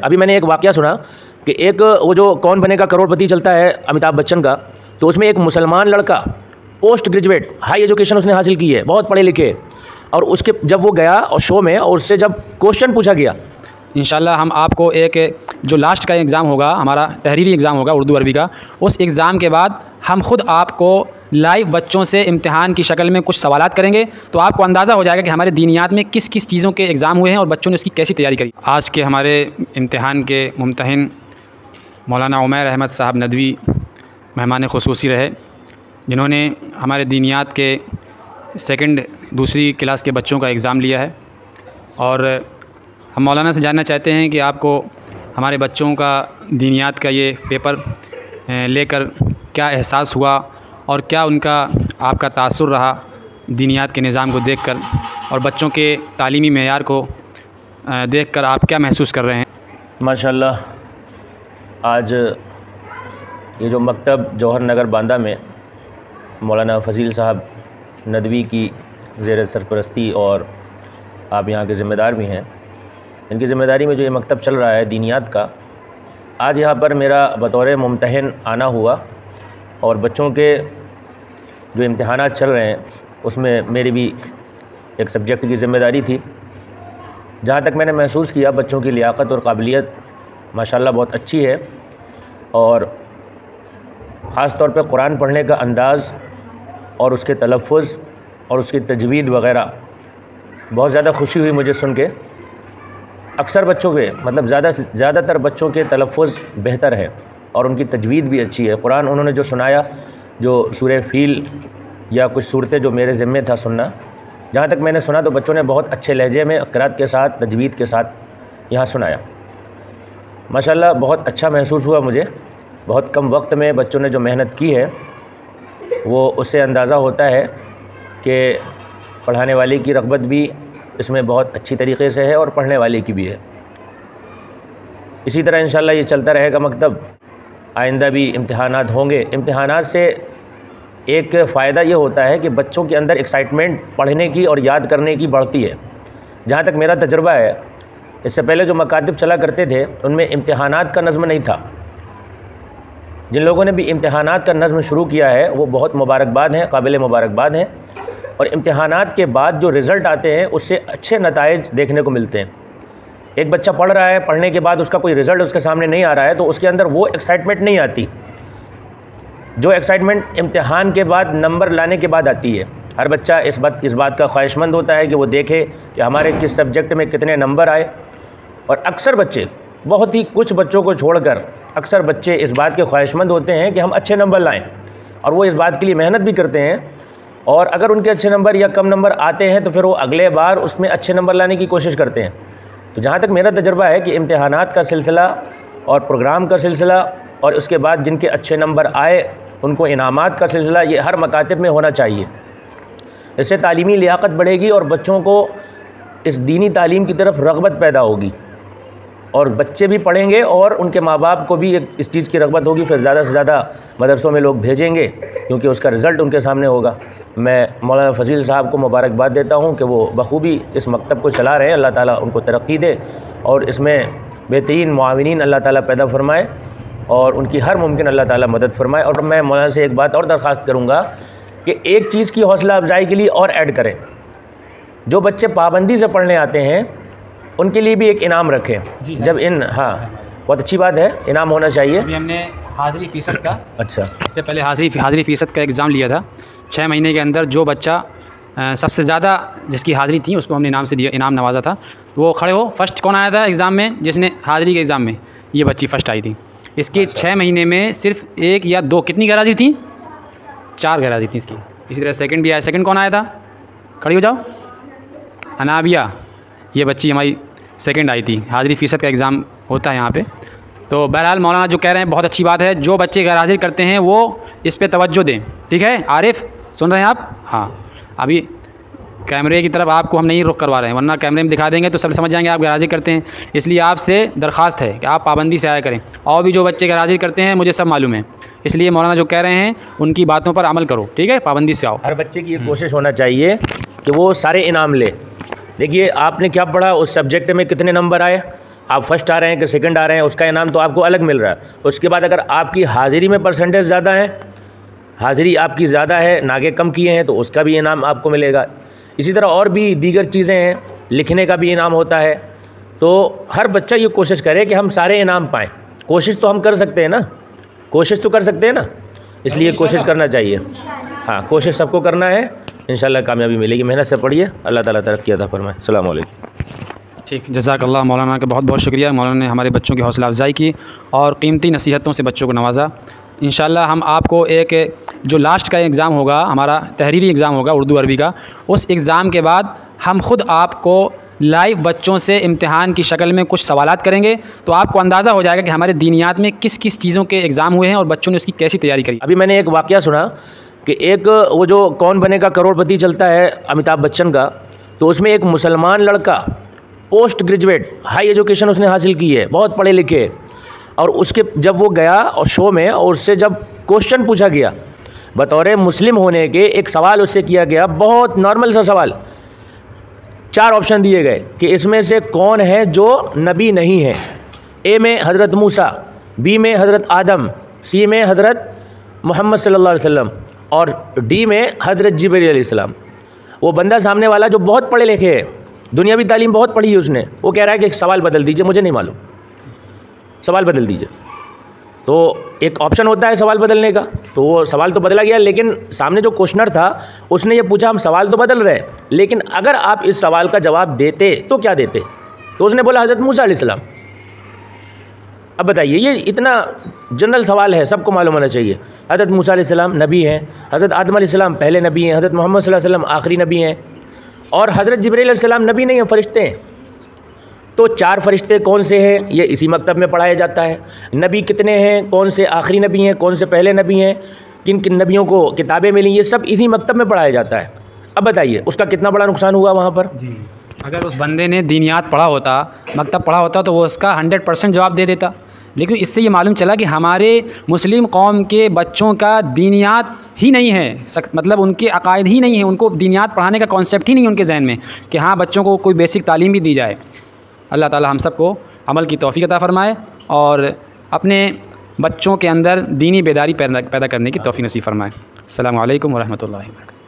अभी मैंने एक वाकया सुना कि एक वो जो कौन बनेगा करोड़पति चलता है अमिताभ बच्चन का, तो उसमें एक मुसलमान लड़का पोस्ट ग्रेजुएट हाई एजुकेशन उसने हासिल की है, बहुत पढ़े लिखे, और उसके जब वो गया और शो में और उससे जब क्वेश्चन पूछा गया, इंशाल्लाह हम आपको एक जो लास्ट का एग्ज़ाम होगा, हमारा तहरीरी एग्ज़ाम होगा उर्दू अरबी का, उस एग्ज़ाम के बाद हम ख़ुद आपको लाइव बच्चों से इम्तिहान की शक्ल में कुछ सवालात करेंगे, तो आपको अंदाज़ा हो जाएगा कि हमारे दीनियात में किस किस चीज़ों के एग्ज़ाम हुए हैं और बच्चों ने उसकी कैसी तैयारी करी। आज के हमारे इम्तिहान के मुम्तहिन मौलाना उमैर अहमद साहब नदवी मेहमान ख़ुसूसी रहे, जिन्होंने हमारे दीनियात के दूसरी क्लास के बच्चों का एग्ज़ाम लिया है। और हम मौलाना से जानना चाहते हैं कि आपको हमारे बच्चों का दीनियात का ये पेपर लेकर क्या एहसास हुआ और क्या उनका आपका तासुर रहा दीनियात के निज़ाम को देखकर, और बच्चों के तालीमी मेयार को देखकर आप क्या महसूस कर रहे हैं। माशाल्लाह आज ये जो मकतब जौहर नगर बांदा में मौलाना फ़ज़ील साहब नदवी की ज़ेर सरपरस्ती, और आप यहाँ के ज़िम्मेदार भी हैं, इनकी ज़िम्मेदारी में जो ये मकतब चल रहा है दीनियात का, आज यहाँ पर मेरा बतौर मुम्तहिन आना हुआ और बच्चों के जो इम्तिहानात चल रहे हैं उसमें मेरी भी एक सब्जेक्ट की ज़िम्मेदारी थी। जहाँ तक मैंने महसूस किया बच्चों की लियाकत और काबिलियत माशाल्लाह बहुत अच्छी है, और ख़ास तौर पे कुरान पढ़ने का अंदाज़ और उसके तलफ़्फ़ुज़ और उसकी तजवीद वग़ैरह बहुत ज़्यादा खुशी हुई मुझे सुन के। अक्सर बच्चों के मतलब ज़्यादातर बच्चों के तलफ़्फ़ुज़ बेहतर है और उनकी तजवीद भी अच्छी है। कुरान उन्होंने जो सुनाया, जो सूरह फ़ील या कुछ सूरतें जो मेरे ज़िम्मे था सुनना, जहाँ तक मैंने सुना तो बच्चों ने बहुत अच्छे लहजे में क़िराअत के साथ तजवीद के साथ यहाँ सुनाया। माशाल्लाह बहुत अच्छा महसूस हुआ मुझे। बहुत कम वक्त में बच्चों ने जो मेहनत की है वो उससे अंदाज़ा होता है कि पढ़ाने वाले की रग़बत भी इसमें बहुत अच्छी तरीक़े से है और पढ़ने वाले की भी है। इसी तरह इंशाअल्लाह ये चलता रहेगा मकतब, आइंदा भी इम्तिहानात होंगे। इम्तिहानात से एक फ़ायदा ये होता है कि बच्चों के अंदर एक्साइटमेंट पढ़ने की और याद करने की बढ़ती है। जहाँ तक मेरा तजुर्बा है, इससे पहले जो मकातिब चला करते थे उनमें इम्तिहानात का नज़्म नहीं था। जिन लोगों ने भी इम्तिहानात का नज़्म शुरू किया है वो बहुत मुबारकबाद हैं, काबिल मुबारकबाद हैं, और इम्तिहानात के बाद जो रिज़ल्ट आते हैं उससे अच्छे नताइज देखने को मिलते हैं। एक बच्चा पढ़ रहा है, पढ़ने के बाद उसका कोई रिज़ल्ट उसके सामने नहीं आ रहा है तो उसके अंदर वो एक्साइटमेंट नहीं आती जो एक्साइटमेंट इम्तिहान के बाद नंबर लाने के बाद आती है। हर बच्चा इस बात का ख्वाहिशमंद होता है कि वो देखे कि हमारे किस सब्जेक्ट में कितने नंबर आए, और अक्सर बच्चे, बहुत ही कुछ बच्चों को छोड़कर अक्सर बच्चे इस बात के ख्वाहिशमंद होते हैं कि हम अच्छे नंबर लाएँ, और वो इस बात के लिए मेहनत भी करते हैं। और अगर उनके अच्छे नंबर या कम नंबर आते हैं तो फिर वो अगले बार उसमें अच्छे नंबर लाने की कोशिश करते हैं। तो जहाँ तक मेरा तजुर्बा है कि इम्तिहानात का सिलसिला और प्रोग्राम का सिलसिला और उसके बाद जिनके अच्छे नंबर आए उनको इनामात का सिलसिला, ये हर मकातिब में होना चाहिए। इससे तालीमी लियाकत बढ़ेगी और बच्चों को इस दीनी तालीम की तरफ रग़बत पैदा होगी, और बच्चे भी पढ़ेंगे और उनके माँ बाप को भी इस चीज़ की रग़बत होगी। फिर ज़्यादा से ज़्यादा मदरसों में लोग भेजेंगे क्योंकि उसका रिज़ल्ट उनके सामने होगा। मैं मौलाना फ़ज़ील साहब को मुबारकबाद देता हूँ कि वो बखूबी इस मकतब को चला रहे हैं। अल्लाह ताला उनको तरक्की दे और इसमें बेहतरीन मुआविनीन अल्लाह ताला पैदा फ़रमाए और उनकी हर मुमकिन अल्लाह ताला मदद फ़रमाए। और मैं मौलाना से एक बात और दरख्वास्त करूँगा कि एक चीज़ की हौसला अफजाई के लिए और ऐड करें, जो बच्चे पाबंदी से पढ़ने आते हैं उनके लिए भी एक इनाम रखें। जब बहुत अच्छी बात है, इनाम होना चाहिए। अभी हमने हाज़िरी फ़ीसद का अच्छा, इससे पहले हाज़िरी फ़ीसद का एग्ज़ाम लिया था। 6 महीने के अंदर जो बच्चा सबसे ज़्यादा जिसकी हाज़िरी थी उसको हमने इनाम नवाजा था। वो खड़े हो, फ़र्स्ट कौन आया था एग्ज़ाम में? जिसने हाज़िरी के एग्ज़ाम में ये बच्ची फ़र्स्ट आई थी। इसकी 6 महीने में सिर्फ 1 या 2 कितनी गैराजी थी? 4 गैराजी थी इसकी। इसी तरह सेकंड भी आया। सेकंड कौन आया था? खड़ी हो जाओ। अनाबिया, ये बच्ची हमारी सेकंड आई थी। हाज़िरी फ़ीसद का एग्ज़ाम होता है यहाँ पे। तो बहरहाल मौलाना जो कह रहे हैं बहुत अच्छी बात है। जो बच्चे गैर हाज़िर करते हैं वो इस पे तवज्जो दें, ठीक है? आरिफ सुन रहे हैं आप? हाँ, अभी कैमरे की तरफ आपको हम नहीं रुख करवा रहे हैं, वरना कैमरे में दिखा देंगे तो सब समझ जाएंगे आप गैर हाज़िर करते हैं। इसलिए आपसे दरख्वास्त है कि आप पाबंदी से आया करें। और भी जो बच्चे गैर हाज़िर करते हैं मुझे सब मालूम है, इसलिए मौलाना जो कह रहे हैं उनकी बातों पर अमल करो, ठीक है? पाबंदी से आओ। हर बच्चे की ये कोशिश होना चाहिए कि वो सारे इनाम ले। देखिए आपने क्या पढ़ा, उस सब्जेक्ट में कितने नंबर आए, आप फर्स्ट आ रहे हैं कि सेकंड आ रहे हैं, उसका इनाम तो आपको अलग मिल रहा है। उसके बाद अगर आपकी हाज़िरी में परसेंटेज ज़्यादा है, हाज़िरी आपकी ज़्यादा है, नागे कम किए हैं, तो उसका भी इनाम आपको मिलेगा। इसी तरह और भी दीगर चीज़ें हैं, लिखने का भी इनाम होता है। तो हर बच्चा ये कोशिश करे कि हम सारे इनाम पाएँ। कोशिश तो हम कर सकते हैं ना, कोशिश तो कर सकते हैं ना, इसलिए कोशिश करना चाहिए। हाँ, कोशिश सबको करना है, इंशाल्लाह कामयाबी मिलेगी। मेहनत से पढ़िए, अल्लाह ताला तरक्की अता फरमाए। अस्सलाम वालेकुम। ठीक, जज़ाकल्लाह मौलाना का बहुत बहुत शुक्रिया। मौलाना ने हमारे बच्चों की हौसला अफजाई की और कीमती नसीहतों से बच्चों को नवाजा। इंशाल्लाह हम आपको एक जो लास्ट का एग्ज़ाम होगा, हमारा तहरीरी एग्ज़ाम होगा उर्दू अरबी का, उस एग्ज़ाम के बाद हम ख़ुद आपको लाइव बच्चों से इम्तिहान की शक्ल में कुछ सवालात करेंगे, तो आपको अंदाज़ा हो जाएगा कि हमारे दीनियात में किस किस चीज़ों के एग्ज़ाम हुए हैं और बच्चों ने उसकी कैसी तैयारी करी। अभी मैंने एक वाक़या सुना कि एक वो जो कौन बनेगा करोड़पति चलता है अमिताभ बच्चन का, तो उसमें एक मुसलमान लड़का पोस्ट ग्रेजुएट हाई एजुकेशन उसने हासिल की है, बहुत पढ़े लिखे, और उसके जब वो गया और शो में, और उससे जब क्वेश्चन पूछा गया बतौर मुस्लिम होने के, एक सवाल उससे किया गया, बहुत नॉर्मल सा सवाल, 4 ऑप्शन दिए गए कि इसमें से कौन है जो नबी नहीं है। ए में हज़रत मूसा, बी में हज़रत आदम, सी में हज़रत मोहम्मद सल्लल्लाहु अलैहि वसल्लम और डी में हज़रत जिब्रील अलैहिस्सलाम। वो बंदा सामने वाला जो बहुत पढ़े लिखे है, दुनियावी तालीम बहुत पढ़ी है उसने, वो कह रहा है कि एक सवाल बदल दीजिए, मुझे नहीं मालूम, सवाल बदल दीजिए। तो एक ऑप्शन होता है सवाल बदलने का, तो वो सवाल तो बदला गया, लेकिन सामने जो क्वेश्चनर था उसने ये पूछा हम सवाल तो बदल रहे हैं, लेकिन अगर आप इस सवाल का जवाब देते तो क्या देते? तो उसने बोला हज़रत मूसा अलैहिस्सलाम। अब बताइए, ये इतना जनरल सवाल है, सबको मालूम होना चाहिए। हज़रत मूसा अलैहिस्सलाम नबी हैं, हज़रत आदम अलैहिस्सलाम पहले नबी हैं, हज़रत मोहम्मद सल्लल्लाहु अलैहि वसल्लम आखिरी नबी हैं, और हज़रत जिब्रील अलैहिस्सलाम नबी नहीं हैं, फ़रिश्ते हैं। तो 4 फरिश्ते कौन से हैं, ये इसी मकतब में पढ़ाया जाता है। नबी कितने हैं, कौन से आखिरी नबी हैं, कौन से पहले नबी हैं, किन किन नबियों को किताबें मिली, ये सब इसी मकतब में पढ़ाया जाता है। अब बताइए उसका कितना बड़ा नुकसान हुआ वहाँ पर। जी, अगर उस बंदे ने दीनियात पढ़ा होता, मकतब पढ़ा होता, तो वो उसका 100% जवाब दे देता। लेकिन इससे ये मालूम चला कि हमारे मुस्लिम कौम के बच्चों का दीनियात ही नहीं है, मतलब उनके अकायद ही नहीं है, उनको दीनियात पढ़ाने का कॉन्सेप्ट ही नहीं है उनके जहन में कि हाँ बच्चों को कोई बेसिक तालीम भी दी जाए। अल्लाह ताला हम सबको अमल की तौफ़ीक़ अता फ़रमाए और अपने बच्चों के अंदर दीनी बेदारी पैदा करने की तौफ़ीक़ नसीब फ़रमाए। अस्सलामु अलैकुम व रहमतुल्लाहि व बरकातुहू।